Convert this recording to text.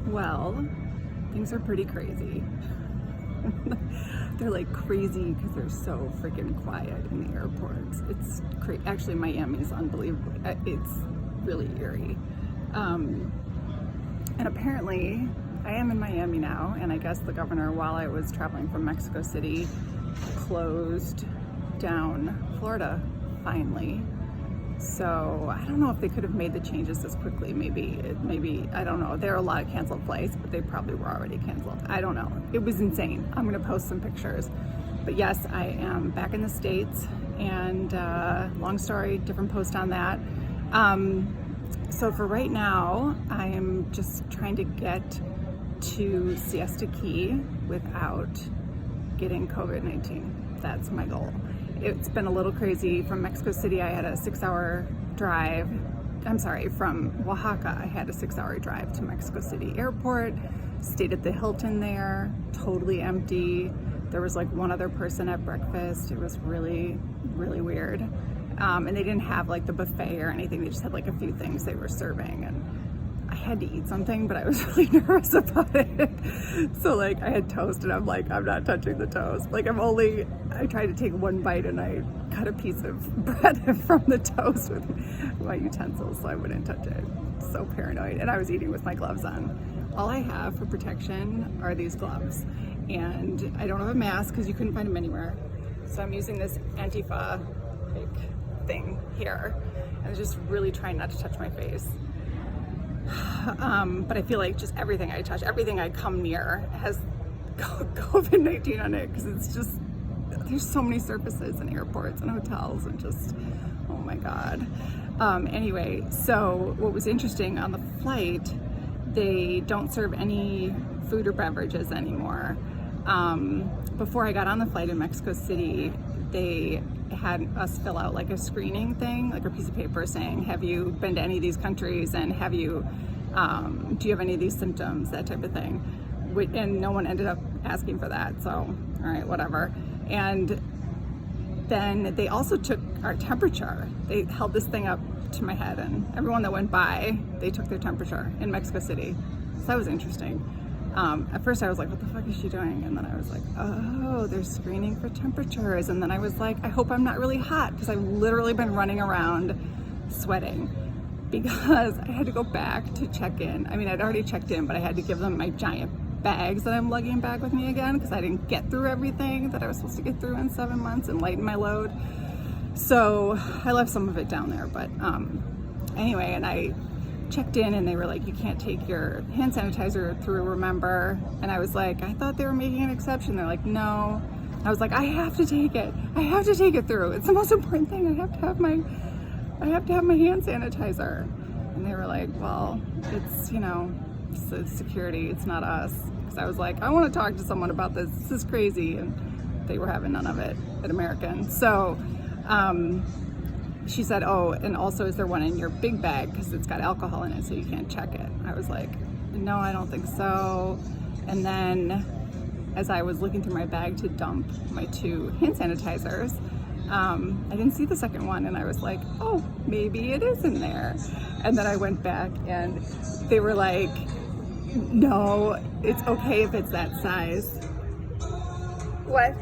Well, things are pretty crazy. They're like crazy because they're so freaking quiet in the airports. It's crazy. Actually, Miami is unbelievable. It's really eerie. And apparently, I am in Miami now, and I guess the governor, while I was traveling from Mexico City, closed down Florida finally. So I don't know if they could have made the changes this quickly. Maybe, I don't know. There are a lot of canceled flights, but they probably were already canceled. I don't know. It was insane. I'm gonna post some pictures. But yes, I am back in the States, and long story, different post on that. So for right now, I am just trying to get to Siesta Key without getting COVID-19. That's my goal. It's been a little crazy. From Mexico City, I had a 6-hour drive. From Oaxaca, I had a 6-hour drive to Mexico City airport, stayed at the Hilton there, totally empty. There was like one other person at breakfast. It was really, really weird. And they didn't have like the buffet or anything. They just had like a few things they were serving. And I had to eat something, but I was really nervous about it. So like I had toast and I'm like, I'm not touching the toast. Like I tried to take one bite and I cut a piece of bread from the toast with my utensils so I wouldn't touch it. So paranoid. And I was eating with my gloves on. All I have for protection are these gloves. And I don't have a mask because you couldn't find them anywhere. So I'm using this Antifa thing here. I was just really trying not to touch my face. But I feel like just everything I touch, everything I come near has COVID-19 on it, because it's just, there's so many surfaces in airports and hotels and just, oh my God. Anyway, so what was interesting on the flight, they don't serve any food or beverages anymore. Before I got on the flight in Mexico City, they had us fill out like a screening thing, like a piece of paper saying, have you been to any of these countries, and do you have any of these symptoms, that type of thing. And no one ended up asking for that, so all right, whatever. And then they also took our temperature. They held this thing up to my head, and everyone that went by, they took their temperature in Mexico City. So that was interesting. At first I was like, what the fuck is she doing? And then I was like, oh, they're screening for temperatures. And then I was like, I hope I'm not really hot, because I've literally been running around sweating because I had to go back to check in. I mean, I'd already checked in, but I had to give them my giant bags that I'm lugging back with me again, because I didn't get through everything that I was supposed to get through in 7 months and lighten my load. So I left some of it down there, but anyway, and I checked in and they were like, you can't take your hand sanitizer through, remember? And I was like, I thought they were making an exception. They're like, no. I was like, I have to take it. I have to take it through. It's the most important thing. I have to have my hand sanitizer. And they were like, well, it's, it's security. It's not us. Because I was like, I want to talk to someone about this. This is crazy. And they were having none of it at American. So, she said, oh, and also, is there one in your big bag? Because it's got alcohol in it, so you can't check it. I was like, no, I don't think so. And then as I was looking through my bag to dump my 2 hand sanitizers, I didn't see the second one. And I was like, oh, maybe it is in there. And then I went back and they were like, no, it's okay if it's that size. What?